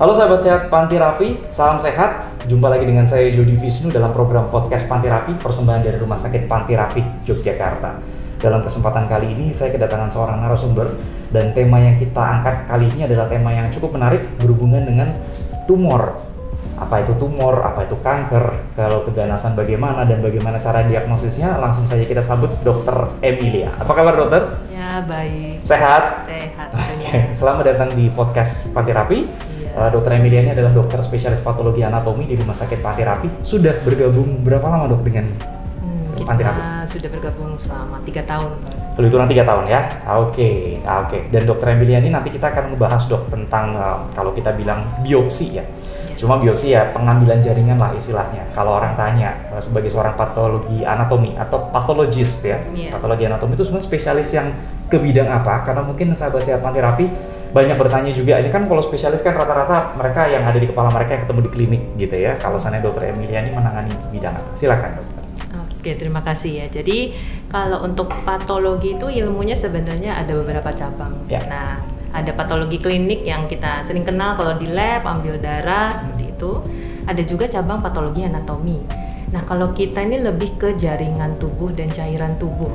Halo sahabat sehat Pantirapi, salam sehat. Jumpa lagi dengan saya Jody Visnu dalam program podcast Pantirapi, persembahan dari Rumah Sakit Pantirapi, Yogyakarta. Dalam kesempatan kali ini saya kedatangan seorang narasumber dan tema yang kita angkat kali ini adalah tema yang cukup menarik berhubungan dengan tumor. Apa itu tumor, apa itu kanker, kalau keganasan bagaimana dan bagaimana cara diagnosisnya, langsung saja kita sambut Dr. Emilia. Apa kabar dokter? Ya, baik. Sehat? Sehat. Oke, selamat datang di podcast Pantirapi. Iya. Dr. Emilia ini adalah dokter spesialis patologi anatomi di Rumah Sakit Pantirapi. Sudah bergabung berapa lama dok dengan Pantirapi? Kita sudah bergabung selama 3 tahun. Kebetulan 3 tahun ya? Oke. Dan Dr. Emilia ini nanti kita akan membahas dok tentang kalau kita bilang biopsi ya. Cuma biopsi ya pengambilan jaringan lah istilahnya. Kalau orang tanya sebagai seorang patologi anatomi atau pathologist ya, patologi anatomi itu sebenarnya spesialis yang ke bidang apa? Karena mungkin sahabat sehat Pantirapi banyak bertanya juga. Ini kan kalau spesialis kan rata-rata mereka yang ada di kepala mereka yang ketemu di klinik gitu ya. Kalau sana Dr. Emilia ini menangani bidang apa? Silakan dokter. Oke, terima kasih ya. Jadi kalau untuk patologi itu ilmunya sebenarnya ada beberapa cabang. Ya. Nah, ada patologi klinik yang kita sering kenal kalau di lab, ambil darah, seperti itu. Ada juga cabang patologi anatomi. Nah, kalau kita ini lebih ke jaringan tubuh dan cairan tubuh.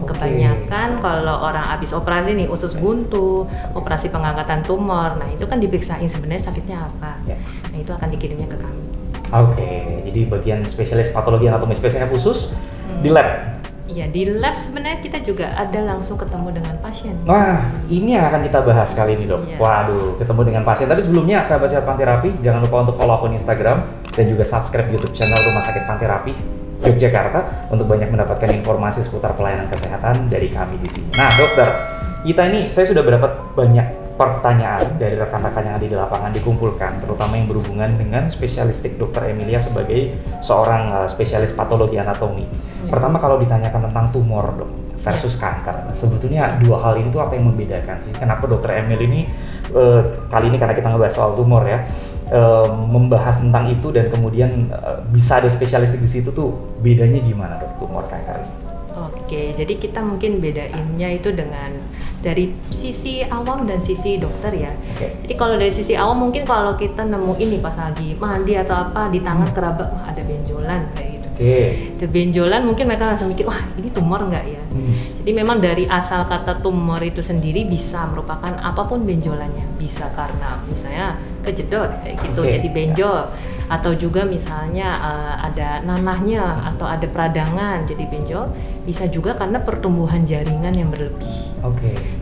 Kebanyakan kalau orang habis operasi nih, usus buntu, operasi pengangkatan tumor, nah itu kan diperiksain sebenarnya sakitnya apa. Nah, itu akan dikirimnya ke kami. Oke, jadi bagian spesialis patologi anatomi spesialnya khusus di lab. Iya, di lab sebenarnya kita juga ada langsung ketemu dengan pasien. Nah, ini yang akan kita bahas kali ini dok. Iya. Waduh, ketemu dengan pasien. Tapi sebelumnya sahabat sehat Pantirapi, jangan lupa untuk follow akun Instagram dan juga subscribe YouTube channel Rumah Sakit Pantirapi Yogyakarta untuk banyak mendapatkan informasi seputar pelayanan kesehatan dari kami di sini. Nah dokter, saya sudah mendapat banyak pertanyaan dari rekan-rekan yang ada di lapangan dikumpulkan, terutama yang berhubungan dengan spesialistik Dr. Emilia sebagai seorang spesialis patologi anatomi. Pertama kalau ditanyakan tentang tumor dok versus kanker, sebetulnya dua hal ini tuh apa yang membedakan sih? Kenapa Dr. Emilia ini kali ini karena kita ngebahas soal tumor ya, membahas tentang itu dan kemudian bisa ada spesialistik di situ tuh bedanya gimana dok tumor kanker ini? Oke, jadi kita mungkin bedainnya itu dengan dari sisi awam dan sisi dokter ya. Jadi kalau dari sisi awam mungkin kalau kita nemuin nih pas lagi mandi atau apa di tangan kerabat, wah ada benjolan kayak gitu. Ada benjolan mungkin mereka langsung mikir, wah ini tumor nggak ya? Jadi memang dari asal kata tumor itu sendiri bisa merupakan apapun benjolannya. Bisa karena misalnya kejedot kayak gitu, jadi benjol. Atau juga misalnya ada nanahnya atau ada peradangan jadi benjol, bisa juga karena pertumbuhan jaringan yang berlebih.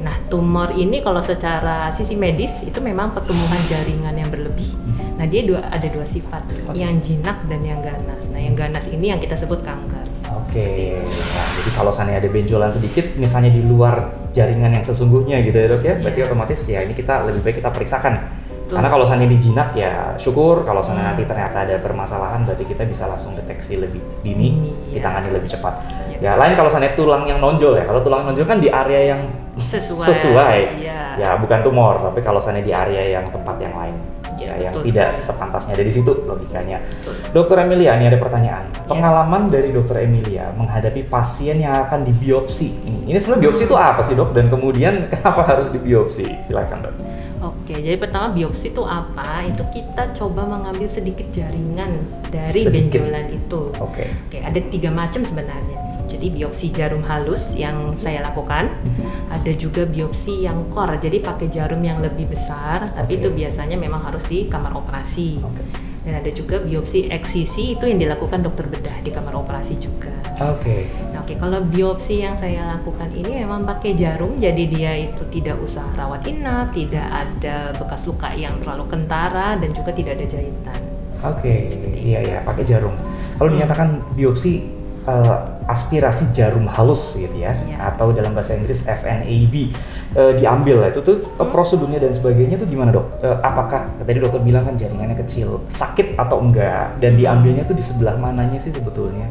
Nah, tumor ini kalau secara sisi medis itu memang pertumbuhan jaringan yang berlebih. Nah, dia ada dua sifat, yang jinak dan yang ganas. Nah, yang ganas ini yang kita sebut kanker. Nah, jadi kalau seandainya ada benjolan sedikit, misalnya di luar jaringan yang sesungguhnya gitu ya dok ya, berarti otomatis ya ini kita lebih baik kita periksakan. Karena kalau seandainya dijinak ya syukur, kalau seandainya nanti ternyata ada permasalahan berarti kita bisa langsung deteksi lebih dini, ditangani lebih cepat. Ya lain kalau seandainya tulang yang nonjol ya, kalau tulang nonjol kan di area yang sesuai. Ya bukan tumor, tapi kalau seandainya di area yang tempat yang lain. Yang tidak sepantasnya ada di situ logikanya. Dokter Emilia, ini ada pertanyaan. Pengalaman dari Dokter Emilia menghadapi pasien yang akan dibiopsi ini sebenarnya biopsi itu apa sih dok? Dan kemudian kenapa harus dibiopsi? Silakan dok. Oke, jadi pertama biopsi itu apa? Itu kita coba mengambil sedikit jaringan dari benjolan itu. Oke, ada 3 macam sebenarnya. Jadi biopsi jarum halus yang saya lakukan, ada juga biopsi yang core, jadi pakai jarum yang lebih besar, tapi itu biasanya memang harus di kamar operasi. Dan ada juga biopsi eksisi itu yang dilakukan dokter bedah di kamar operasi juga. Nah, kalau biopsi yang saya lakukan ini memang pakai jarum, jadi dia itu tidak usah rawat inap, tidak ada bekas luka yang terlalu kentara, dan juga tidak ada jahitan. Iya, pakai jarum. Kalau dinyatakan biopsi aspirasi jarum halus gitu ya, atau dalam bahasa Inggris FNAB diambil itu tuh prosedurnya dan sebagainya tuh gimana dok? Apakah tadi dokter bilang kan jaringannya kecil, sakit atau enggak? Dan diambilnya tuh di sebelah mananya sih sebetulnya?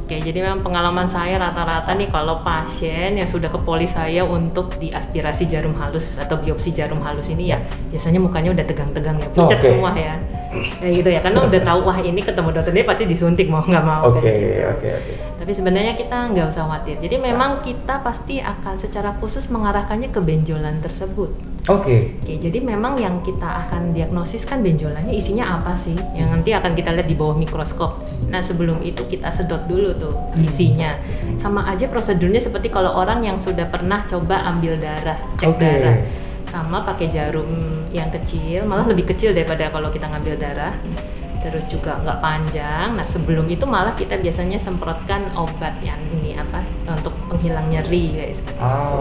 Jadi memang pengalaman saya rata-rata nih kalau pasien yang sudah ke poli saya untuk diaspirasi jarum halus atau biopsi jarum halus ini ya biasanya mukanya udah tegang-tegang ya, pucat semua ya. Kayak gitu ya, karena udah tahu wah ini ketemu dokter dia pasti disuntik mau nggak mau. Oke. Tapi sebenarnya kita nggak usah khawatir. Jadi memang kita pasti akan secara khusus mengarahkannya ke benjolan tersebut. Oke, jadi memang yang kita akan diagnosis kan benjolannya isinya apa sih? Yang nanti akan kita lihat di bawah mikroskop. Nah sebelum itu kita sedot dulu tuh isinya. Sama aja prosedurnya seperti kalau orang yang sudah pernah coba ambil darah, cek darah. Sama pakai jarum yang kecil, malah lebih kecil daripada kalau kita ngambil darah. Terus juga nggak panjang. Nah sebelum itu malah kita biasanya semprotkan obat yang ini apa untuk penghilang nyeri kayak seperti itu.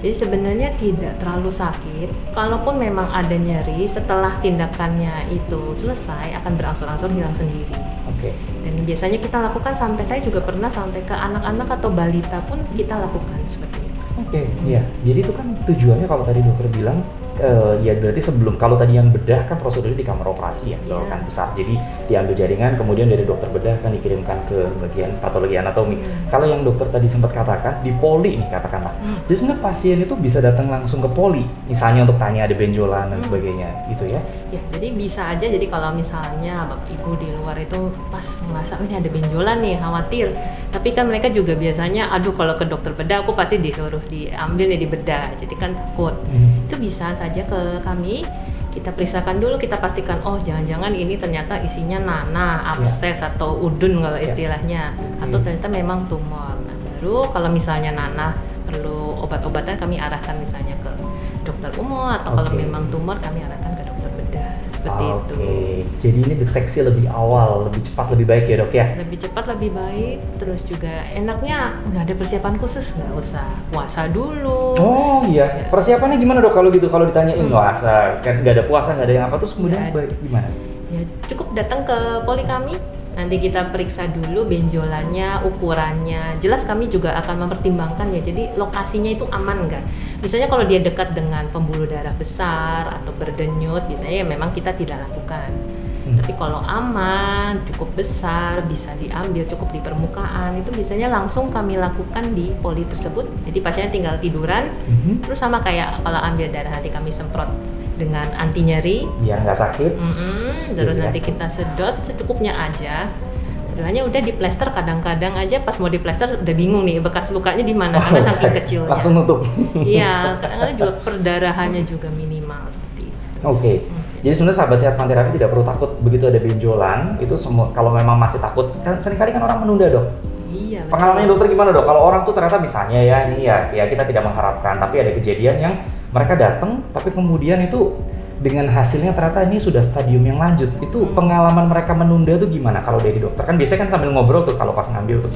Jadi sebenarnya tidak terlalu sakit. Kalaupun memang ada nyeri, setelah tindakannya itu selesai akan berangsur-angsur hilang sendiri. Dan biasanya kita lakukan sampai saya juga pernah sampai ke anak-anak atau balita pun kita lakukan seperti itu. Iya. Jadi itu kan tujuannya kalau tadi dokter bilang ya berarti sebelum, kalau tadi yang bedah kan prosedurnya di kamar operasi ya, kan besar. Jadi diambil jaringan, kemudian dari dokter bedah kan dikirimkan ke bagian patologi anatomi. Kalau yang dokter tadi sempat katakan di poli nih katakanlah. Jadi sebenarnya pasien itu bisa datang langsung ke poli, misalnya untuk tanya ada benjolan dan sebagainya, gitu ya? Ya, jadi bisa aja. Jadi kalau misalnya bapak ibu di luar itu pas ngerasa ini ada benjolan nih, khawatir. Tapi kan mereka juga biasanya, aduh kalau ke dokter bedah aku pasti disuruh diambil nih di bedah. Jadi kan takut. Itu bisa saja ke kami, kita periksakan dulu, kita pastikan oh jangan-jangan ini ternyata isinya nanah, abses atau udun kalau istilahnya, atau ternyata memang tumor. Nah, baru kalau misalnya nanah perlu obat-obatan kami arahkan misalnya ke dokter umum, atau kalau memang tumor kami arahkan ke dokter bedah seperti itu. Jadi ini deteksi lebih awal, lebih cepat, lebih baik ya dok ya? Lebih cepat, lebih baik. Terus juga enaknya nggak ada persiapan khusus, nggak usah puasa dulu. Persiapannya gimana dok kalau gitu? Kalau ditanyain puasa, kan nggak ada puasa, nggak ada yang apa, terus kemudian sebaiknya gimana? Ya cukup datang ke poli kami, nanti kita periksa dulu benjolannya, ukurannya. Jelas kami juga akan mempertimbangkan ya, jadi lokasinya itu aman nggak? Misalnya kalau dia dekat dengan pembuluh darah besar atau berdenyut, biasanya ya memang kita tidak lakukan. Tapi kalau aman, cukup besar, bisa diambil cukup di permukaan, itu biasanya langsung kami lakukan di poli tersebut. Jadi pasiennya tinggal tiduran, terus sama kayak kalau ambil darah nanti kami semprot dengan anti nyeri biar nggak sakit. Terus nanti kita sedot secukupnya aja. Sebenarnya udah di plester, kadang-kadang aja pas mau di plester udah bingung nih bekas lukanya di mana karena saking kecilnya. Langsung nutup. Iya, kadang-kadang juga perdarahannya juga minimal seperti itu. Jadi sebenarnya sahabat sehat Panterapi tidak perlu takut begitu ada benjolan. Itu semua, kalau memang masih takut, kan seringkali kan orang menunda dok. Iya. Pengalamannya dokter gimana dok? Kalau orang tuh ternyata misalnya ya kita tidak mengharapkan, tapi ada kejadian yang mereka datang, tapi kemudian itu dengan hasilnya ternyata ini sudah stadium yang lanjut. Itu pengalaman mereka menunda tuh gimana kalau dari dokter? Kan biasanya kan sambil ngobrol tuh kalau pas ngambil tuh.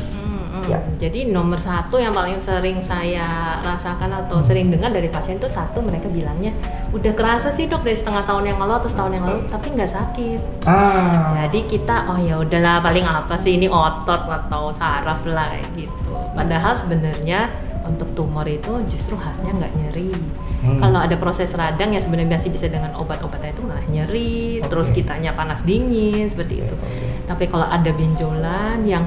Jadi nomor satu yang paling sering saya rasakan atau sering dengar dari pasien tuh satu, mereka bilangnya udah kerasa sih dok dari setengah tahun yang lalu atau setahun yang lalu, tapi nggak sakit. Jadi kita ya udahlah paling apa sih ini otot atau saraf lah gitu. Padahal sebenarnya untuk tumor itu justru khasnya nggak nyeri. Kalau ada proses radang ya sebenarnya masih bisa dengan obat-obatan itu malah nyeri, terus kitanya panas dingin seperti itu. Tapi kalau ada benjolan yang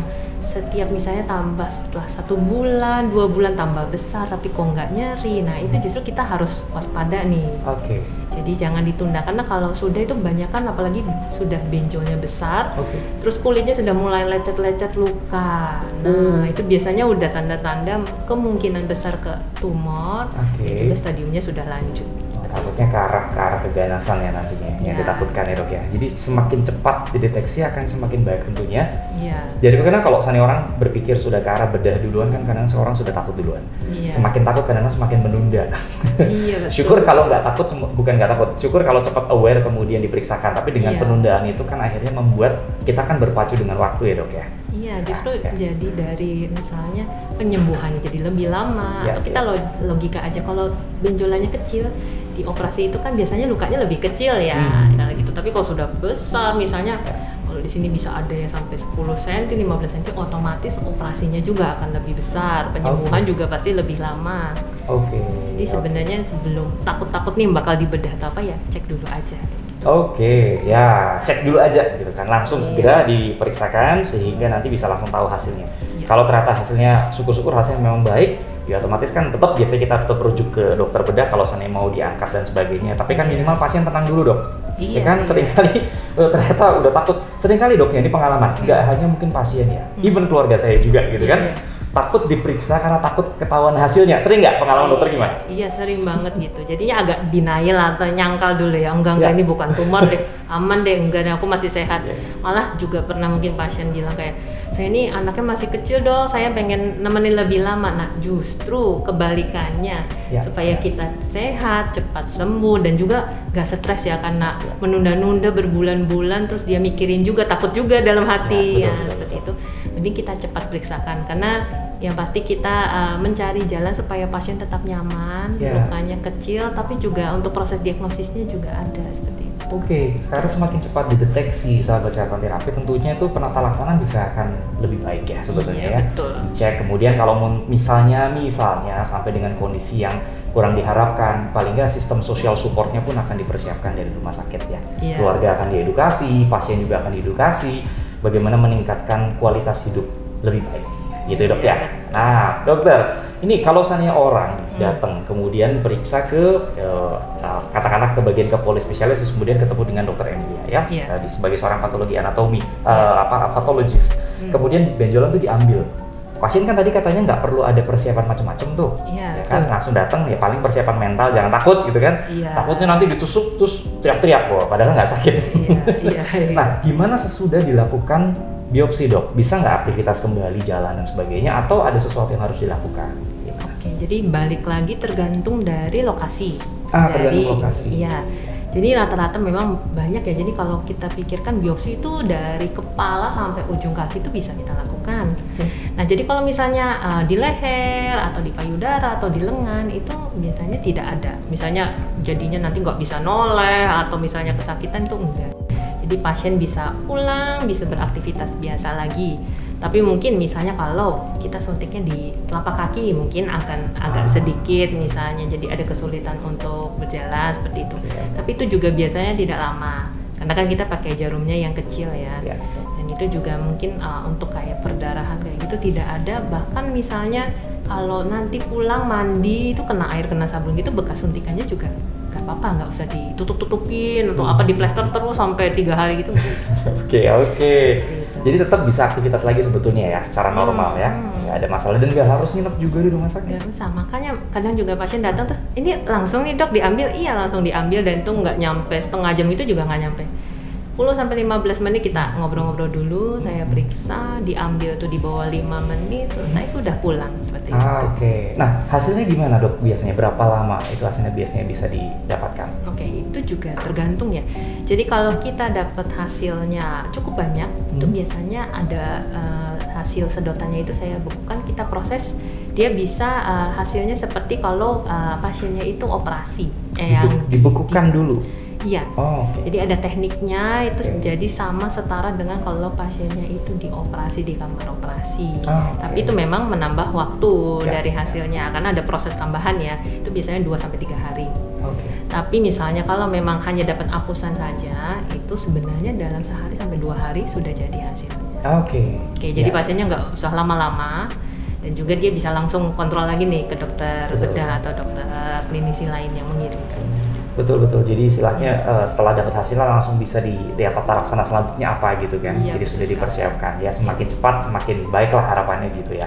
setiap misalnya tambah setelah 1 bulan, 2 bulan tambah besar tapi kok nggak nyeri, nah itu justru kita harus waspada nih. Jadi jangan ditunda, karena kalau sudah itu kebanyakan apalagi sudah benjolnya besar, terus kulitnya sudah mulai lecet-lecet luka. Nah itu biasanya udah tanda-tanda kemungkinan besar ke tumor, dan juga stadiumnya sudah lanjut. Takutnya ke arah keganasan ya nantinya yang ditakutkan ya dok ya. Jadi semakin cepat dideteksi akan semakin baik tentunya. Jadi karena kalau misalnya orang berpikir sudah ke arah bedah duluan kan kadang seorang sudah takut duluan. Semakin takut kadang semakin menunda. Syukur kalau nggak takut, bukan nggak takut. Syukur kalau cepat aware kemudian diperiksakan. Tapi dengan penundaan itu kan akhirnya membuat kita kan berpacu dengan waktu ya dok ya. Iya, justru jadi dari misalnya penyembuhannya jadi lebih lama. Atau kita logika aja kalau benjolannya kecil, di operasi itu kan biasanya lukanya lebih kecil ya, gitu. Tapi kalau sudah besar misalnya, kalau di sini bisa ada yang sampai 10 cm, 15 cm, otomatis operasinya juga akan lebih besar, penyembuhan juga pasti lebih lama. Jadi sebenarnya sebelum takut-takut nih bakal dibedah atau apa ya, cek dulu aja. Cek dulu aja gitu kan, langsung segera diperiksakan sehingga nanti bisa langsung tahu hasilnya. Kalau ternyata hasilnya syukur-syukur hasilnya memang baik, ya otomatis kan tetap biasanya kita tetap rujuk ke dokter bedah kalau seandainya mau diangkat dan sebagainya. Tapi kan minimal pasien tenang dulu dok. ya kan seringkali ternyata udah takut. Seringkali dok ya, ini pengalaman, nggak hanya mungkin pasien ya, even keluarga saya juga gitu kan. Takut diperiksa karena takut ketahuan hasilnya. Sering nggak pengalaman dokter gimana? Iya sering banget gitu. Jadinya agak denial atau nyangkal dulu ya. Enggak ini bukan tumor deh, aman deh, enggak aku masih sehat. Malah juga pernah mungkin pasien bilang kayak, saya ini anaknya masih kecil dok, saya pengen nemenin lebih lama. Nah justru kebalikannya, supaya kita sehat, cepat sembuh dan juga nggak stres ya, karena menunda-nunda berbulan-bulan terus dia mikirin juga, takut juga dalam hati seperti itu. Mending kita cepat periksakan, karena yang pasti kita mencari jalan supaya pasien tetap nyaman, lukanya kecil, tapi juga untuk proses diagnosisnya juga ada seperti itu. Oke, sekarang semakin cepat dideteksi sahabat sehat terapi, tentunya itu penata laksanaan bisa akan lebih baik ya sebetulnya ya. Betul. Cek kemudian kalau misalnya sampai dengan kondisi yang kurang diharapkan, paling nggak sistem sosial supportnya pun akan dipersiapkan dari rumah sakit ya. Keluarga akan diedukasi, pasien juga akan diedukasi bagaimana meningkatkan kualitas hidup lebih baik. Gitu dok ya. Nah dokter, ini kalau misalnya orang datang kemudian periksa ke katakanlah ke bagian ke polispesialis, kemudian ketemu dengan dokter Emilia ya, sebagai seorang patologi anatomi, patologis, kemudian benjolan itu diambil. Pasien kan tadi katanya nggak perlu ada persiapan macam-macam tuh, ya kan langsung datang ya, paling persiapan mental, jangan takut gitu kan, takutnya nanti ditusuk terus teriak-teriak, padahal nggak sakit. Nah gimana sesudah dilakukan biopsi dok, bisa nggak aktivitas kembali jalan dan sebagainya, atau ada sesuatu yang harus dilakukan? Oke, jadi balik lagi tergantung dari lokasi. Tergantung lokasi. Iya. Jadi rata-rata memang banyak ya. Jadi kalau kita pikirkan biopsi itu dari kepala sampai ujung kaki itu bisa kita lakukan. Nah, jadi kalau misalnya di leher atau di payudara atau di lengan itu biasanya tidak ada. Misalnya jadinya nanti nggak bisa noleh atau misalnya kesakitan itu enggak. Jadi pasien bisa pulang, bisa beraktivitas biasa lagi. Tapi mungkin misalnya kalau kita suntiknya di telapak kaki mungkin akan agak sedikit misalnya, jadi ada kesulitan untuk berjalan seperti itu. Tapi itu juga biasanya tidak lama, karena kan kita pakai jarumnya yang kecil ya. Dan itu juga mungkin untuk kayak perdarahan kayak gitu tidak ada. Bahkan misalnya kalau nanti pulang mandi itu kena air, kena sabun gitu, bekas suntikannya juga gak apa-apa, nggak usah ditutup-tutupin atau apa, di plester terus sampai 3 hari gitu. Oke. Jadi tetap bisa aktivitas lagi sebetulnya ya, secara normal ya, nggak ada masalah dan nggak harus nginep juga di rumah sakit. Nggak usah, makanya kadang juga pasien datang terus, ini langsung nih dok diambil, iya langsung diambil, dan itu nggak nyampe setengah jam, itu juga nggak nyampe 10-15 menit kita ngobrol-ngobrol dulu, saya periksa, diambil tuh di bawah 5 menit, selesai sudah pulang seperti itu. Oke. Nah hasilnya gimana dok biasanya? Berapa lama itu hasilnya biasanya bisa didapatkan? Oke, itu juga tergantung ya. Jadi kalau kita dapat hasilnya cukup banyak, itu biasanya ada hasil sedotannya itu saya bukukan, kita proses, dia bisa hasilnya seperti kalau pasiennya itu operasi. Dibekukan dulu? Iya, jadi ada tekniknya itu jadi sama setara dengan kalau pasiennya itu dioperasi di kamar operasi. Tapi itu memang menambah waktu dari hasilnya, karena ada proses tambahan ya, itu biasanya 2-3 hari. Tapi misalnya kalau memang hanya dapat apusan saja, itu sebenarnya dalam sehari sampai 2 hari sudah jadi hasilnya. Jadi pasiennya nggak usah lama-lama, dan juga dia bisa langsung kontrol lagi nih ke dokter bedah atau dokter klinisi lain yang mengirimkan. Betul. Jadi istilahnya setelah dapat hasilnya langsung bisa dilihat tata laksana selanjutnya apa gitu kan. Jadi sudah dipersiapkan ya, semakin cepat semakin baik lah harapannya gitu ya.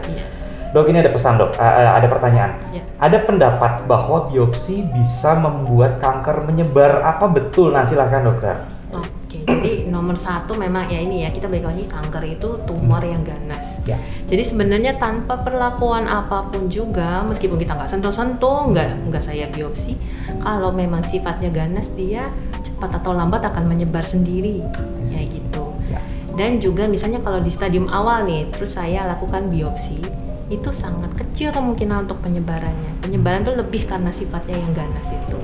Dok, ini ada pesan dok, ada pertanyaan. Ada pendapat bahwa biopsi bisa membuat kanker menyebar, apa betul? Nah silahkan dokter. Jadi nomor 1 memang ya ini ya, kita balik lagi, kanker itu tumor yang ganas. Jadi sebenarnya tanpa perlakuan apapun juga, meskipun kita nggak sentuh-sentuh, nggak saya biopsi, kalau memang sifatnya ganas, dia cepat atau lambat akan menyebar sendiri, kayak gitu. Dan juga misalnya kalau di stadium awal nih, terus saya lakukan biopsi, itu sangat kecil kemungkinan untuk penyebarannya. Penyebaran tuh lebih karena sifatnya yang ganas itu.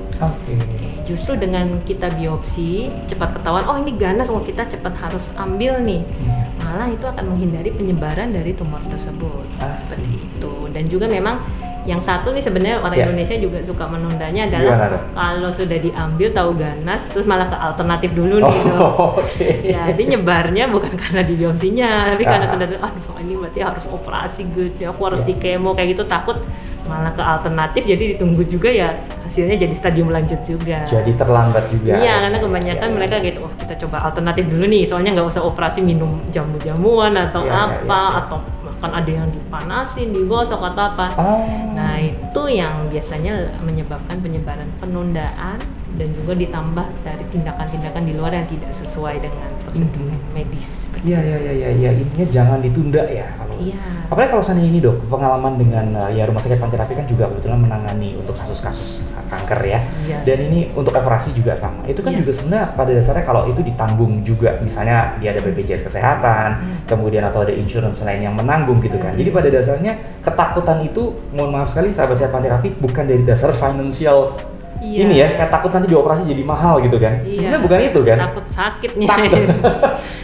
Justru dengan kita biopsi cepat ketahuan, oh ini ganas, kita cepat harus ambil nih. Malah itu akan menghindari penyebaran dari tumor tersebut. Seperti itu. Dan juga memang yang satu nih sebenarnya orang Indonesia juga suka menundanya adalah kalau sudah diambil tahu ganas terus malah ke alternatif dulu nih. Jadi nyebarnya bukan karena di biopsinya, tapi karena aduh ini berarti harus operasi gitu, aku harus di kemo kayak gitu, takut malah ke alternatif, jadi ditunggu juga ya hasilnya jadi stadium lanjut juga. Jadi terlambat juga. Iya, karena kebanyakan mereka gitu, oh kita coba alternatif dulu nih, soalnya nggak usah operasi minum jamu-jamuan atau atau bahkan ada yang dipanasin, digosok atau apa. Nah itu yang biasanya menyebabkan penyebaran penundaan dan juga ditambah dari tindakan-tindakan di luar yang tidak sesuai dengan prosedur medis. Iya, intinya jangan ditunda ya. Apalagi kalau seandainya ini dok, pengalaman dengan ya rumah sakit Panterapi kan juga kebetulan menangani untuk kasus-kasus kanker ya. Dan ini untuk operasi juga sama. Itu kan juga sebenarnya pada dasarnya kalau itu ditanggung juga, misalnya dia ada BPJS Kesehatan, kemudian atau ada insurance lain yang menanggung gitu kan. Jadi pada dasarnya ketakutan itu, mohon maaf sekali sahabat sehat Panterapi, bukan dari dasar financial. Ini ya, kayak takut nanti dioperasi jadi mahal gitu kan. Sebenarnya bukan itu kan. Takut sakitnya.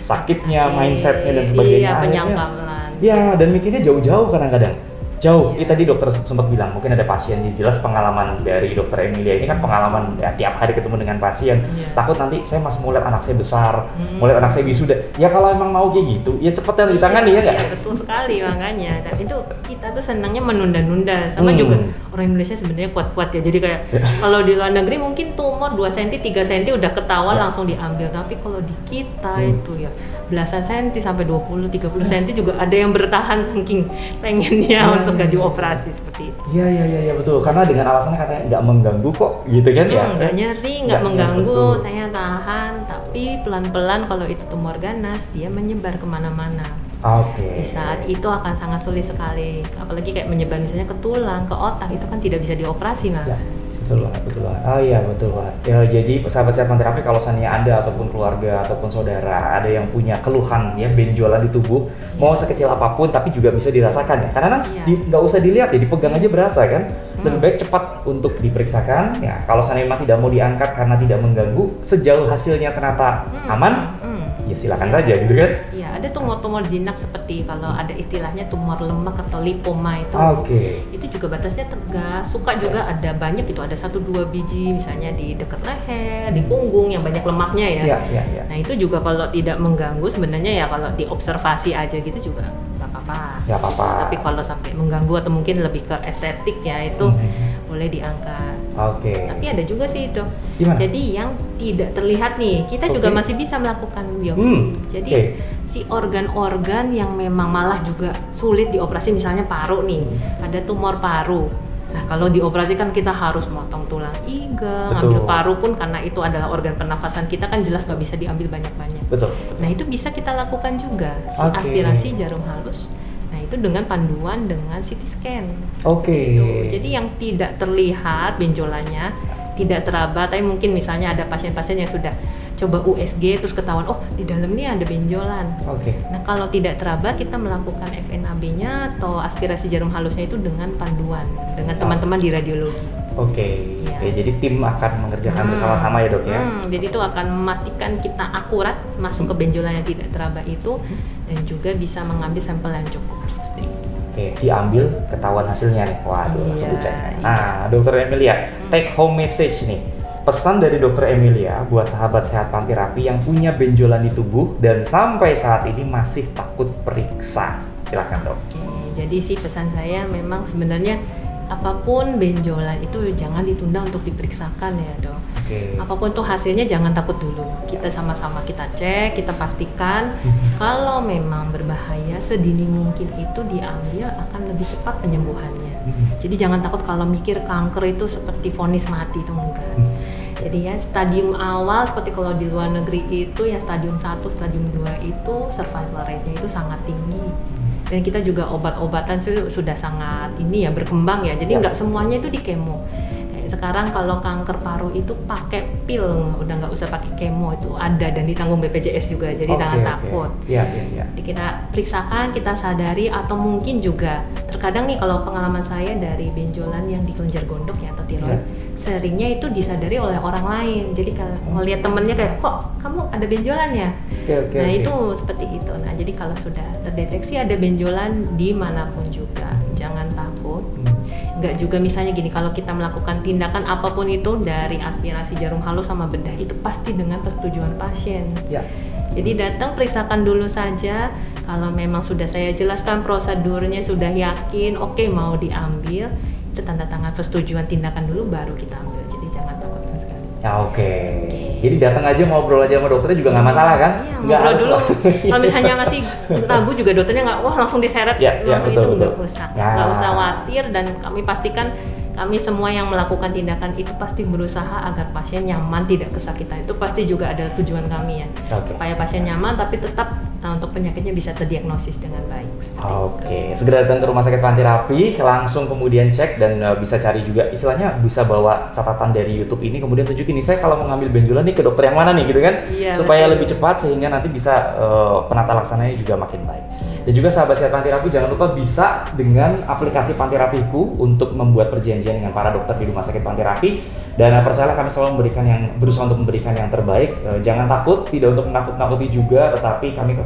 Sakitnya, mindsetnya dan sebagainya. Iya, penyangkalan. Ya, dan mikirnya jauh-jauh kadang-kadang. Jauh. Ini tadi dokter sempat bilang, mungkin ada pasien, jelas pengalaman dari dokter Emilia ini kan pengalaman ya, tiap hari ketemu dengan pasien. Takut nanti saya masih mau lihat anak saya besar, mau lihat anak saya wisuda. Ya kalau emang mau kayak gitu, ya cepetnya ditangani ya nggak? Iya, betul sekali makanya. Dan itu kita tuh senangnya menunda-nunda. Sama juga orang Indonesia sebenarnya kuat-kuat ya. Jadi kayak kalau di luar negeri mungkin tumor 2 cm, 3 cm udah ketahuan langsung diambil. Tapi kalau di kita itu ya belasan senti sampai 20-30 cm juga ada yang bertahan saking pengennya untuk nggak dioperasi seperti itu. Iya betul, karena dengan alasannya katanya nggak mengganggu kok gitu kan ya. Nggak nyeri, nggak mengganggu, saya tahan, tapi pelan-pelan kalau itu tumor ganas dia menyebar kemana-mana. Oke. Di saat itu akan sangat sulit sekali, apalagi kayak menyebar misalnya ke tulang, ke otak, itu kan tidak bisa dioperasi malah. Betul banget. Oh iya betul banget. Ya, jadi sahabat sehat Panterapi, kalau seandainya Anda ataupun keluarga ataupun saudara ada yang punya keluhan ya benjolan di tubuh, mau sekecil apapun tapi juga bisa dirasakan ya. Karena kan nggak usah dilihat ya, dipegang aja berasa kan. Lebih baik cepat untuk diperiksakan ya. Kalau seandainya memang tidak mau diangkat karena tidak mengganggu, sejauh hasilnya ternyata aman, ya silakan saja gitu kan. Iya, ada tumor-tumor jinak seperti kalau ada istilahnya tumor lemak atau lipoma itu. Itu juga batasnya tegas. Suka juga ada banyak itu, ada 1-2 biji misalnya di dekat leher, di punggung yang banyak lemaknya ya. Nah, itu juga kalau tidak mengganggu sebenarnya ya kalau diobservasi aja gitu juga nggak apa-apa. Tapi kalau sampai mengganggu atau mungkin lebih ke estetik ya itu boleh diangkat. Tapi ada juga sih dok. Gimana? Jadi yang tidak terlihat nih, kita juga masih bisa melakukan biopsi. Jadi si organ-organ yang memang malah juga sulit dioperasi, misalnya paru nih, ada tumor paru. Nah kalau dioperasi kan kita harus motong tulang iga, ngambil paru pun karena itu adalah organ pernafasan kita kan jelas nggak bisa diambil banyak-banyak. Nah itu bisa kita lakukan juga, aspirasi jarum halus. Nah itu dengan panduan dengan CT scan. Gitu. Jadi yang tidak terlihat benjolannya, tidak teraba, tapi mungkin misalnya ada pasien-pasien yang sudah coba USG terus ketahuan, oh di dalam ini ada benjolan. Nah kalau tidak teraba kita melakukan FNAB-nya atau aspirasi jarum halusnya itu dengan panduan dengan teman-teman di radiologi. Ya, jadi tim akan mengerjakan bersama-sama ya dok ya. Jadi itu akan memastikan kita akurat masuk ke benjolan yang tidak teraba itu dan juga bisa mengambil sampel yang cukup seperti itu. Diambil ketahuan hasilnya nih. Waduh, langsung dicek. Nah, Dokter Emilia, take home message nih. Pesan dari Dokter Emilia buat sahabat sehat Panterapi yang punya benjolan di tubuh dan sampai saat ini masih takut periksa. Silakan dok. Jadi sih pesan saya memang sebenarnya apapun benjolan itu jangan ditunda untuk diperiksakan ya dok. Apapun tuh hasilnya jangan takut dulu. Kita sama-sama kita cek, kita pastikan kalau memang berbahaya sedini mungkin itu diambil akan lebih cepat penyembuhannya. Jadi jangan takut kalau mikir kanker itu seperti vonis mati, itu enggak. Jadi ya stadium awal seperti kalau di luar negeri itu ya stadium 1, stadium 2 itu survival rate-nya itu sangat tinggi. Dan kita juga obat-obatan sudah sangat ini ya berkembang ya. Jadi nggak semuanya itu di kemo. Kayak sekarang kalau kanker paru itu pakai pil, udah nggak usah pakai kemo, itu ada dan ditanggung BPJS juga. Jadi jangan takut. Jadi kita periksakan, kita sadari atau mungkin juga terkadang nih kalau pengalaman saya dari benjolan yang di kelenjar gondok ya atau tiroid. Seringnya itu disadari oleh orang lain. Jadi kalau ngelihat temennya kayak, kok kamu ada benjolan ya? Nah itu seperti itu. Nah jadi kalau sudah terdeteksi ada benjolan dimanapun juga, jangan takut. Nggak juga misalnya gini, kalau kita melakukan tindakan apapun itu dari aspirasi jarum halus sama bedah itu pasti dengan persetujuan pasien. Jadi datang periksakan dulu saja. Kalau memang sudah saya jelaskan prosedurnya, sudah yakin, oke mau diambil, itu itu tanda tangan persetujuan tindakan dulu baru kita ambil. Jadi jangan takut sekali. Ya, oke. Jadi datang aja ngobrol aja sama dokternya juga nggak masalah kan? Iya, ngobrol dulu. Kalau misalnya masih ragu juga dokternya nggak, wah langsung diseret, betul. Nggak usah khawatir, dan kami pastikan kami semua yang melakukan tindakan itu pasti berusaha agar pasien nyaman, tidak kesakitan. Itu pasti juga ada tujuan kami ya, supaya pasien nyaman tapi tetap untuk penyakitnya bisa terdiagnosis dengan baik. Oke, segera datang ke Rumah Sakit Panterapi, langsung kemudian cek dan bisa cari juga, istilahnya bisa bawa catatan dari YouTube ini, kemudian tunjukin nih, saya kalau mau ngambil benjolan nih ke dokter yang mana nih gitu kan, supaya lebih cepat sehingga nanti bisa penata laksananya juga makin baik. Dan juga sahabat sehat Panterapi, jangan lupa bisa dengan aplikasi Panterapiku untuk membuat perjanjian dengan para dokter di Rumah Sakit Panterapi. Dan percayalah, kami selalu berusaha untuk memberikan yang terbaik. Jangan takut, tidak untuk menakut-nakuti juga, tetapi kami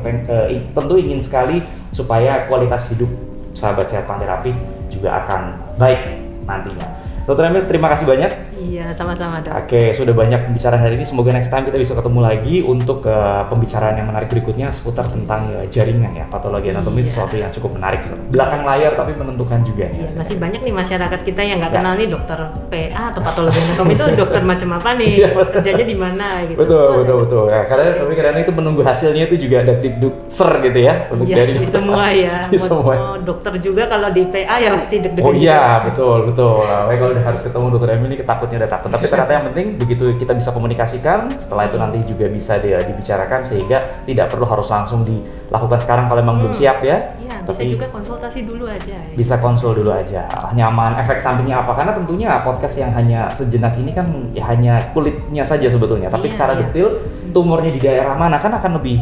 tentu ingin sekali supaya kualitas hidup sahabat sehat Panterapi juga akan baik nantinya. Dr. Emil, terima kasih banyak. Iya, sama-sama dok. Oke, sudah banyak bicara hari ini. Semoga next time kita bisa ketemu lagi untuk pembicaraan yang menarik berikutnya seputar tentang jaringan ya, patologi anatomi, sesuatu yang cukup menarik. Belakang layar tapi menentukan juga nih. Iya, masih banyak nih masyarakat kita yang nggak kenal nih dokter PA atau patologi anatomi itu dokter macam apa nih, kerjanya di mana gitu. Betul. Ya, karena itu menunggu hasilnya itu juga ada ser gitu ya untuk dari semua ya. Semua dokter juga kalau di PA ya pasti deg-degan. Oh iya, betul. Kalau udah harus ketemu dokter Emil ini takutnya udah takut, tapi ternyata yang penting begitu kita bisa komunikasikan, setelah itu nanti juga bisa dibicarakan sehingga tidak perlu harus langsung dilakukan sekarang kalau memang belum siap ya. Iya, bisa juga konsultasi dulu aja. Bisa konsul dulu aja. Nyaman, efek sampingnya apa? Karena tentunya podcast yang hanya sejenak ini kan ya hanya kulitnya saja sebetulnya, tapi secara detail tumornya di daerah mana kan akan lebih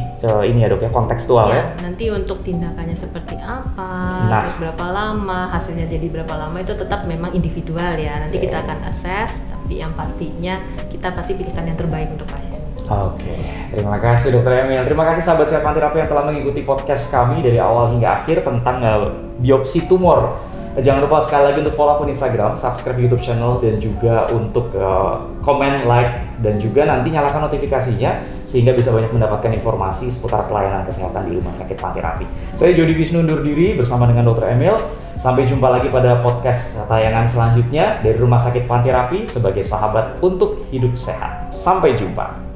ini ya dok ya, kontekstual ya. Nanti untuk tindakannya seperti apa, terus berapa lama, hasilnya jadi berapa lama itu tetap memang individual ya. Nanti kita akan assess, tapi yang pastinya kita pasti pilihkan yang terbaik untuk pasien. Oke, terima kasih Dr. Emil. Terima kasih sahabat sehat Panterapi yang telah mengikuti podcast kami dari awal hingga akhir tentang biopsi tumor. Jangan lupa sekali lagi untuk follow akun Instagram, subscribe YouTube channel, dan juga untuk komen, like, dan juga nanti nyalakan notifikasinya sehingga bisa banyak mendapatkan informasi seputar pelayanan kesehatan di Rumah Sakit Panterapi. Saya Jody Wisnu undur diri bersama dengan Dr. Emil. Sampai jumpa lagi pada podcast tayangan selanjutnya dari Rumah Sakit Panterapi sebagai sahabat untuk hidup sehat. Sampai jumpa.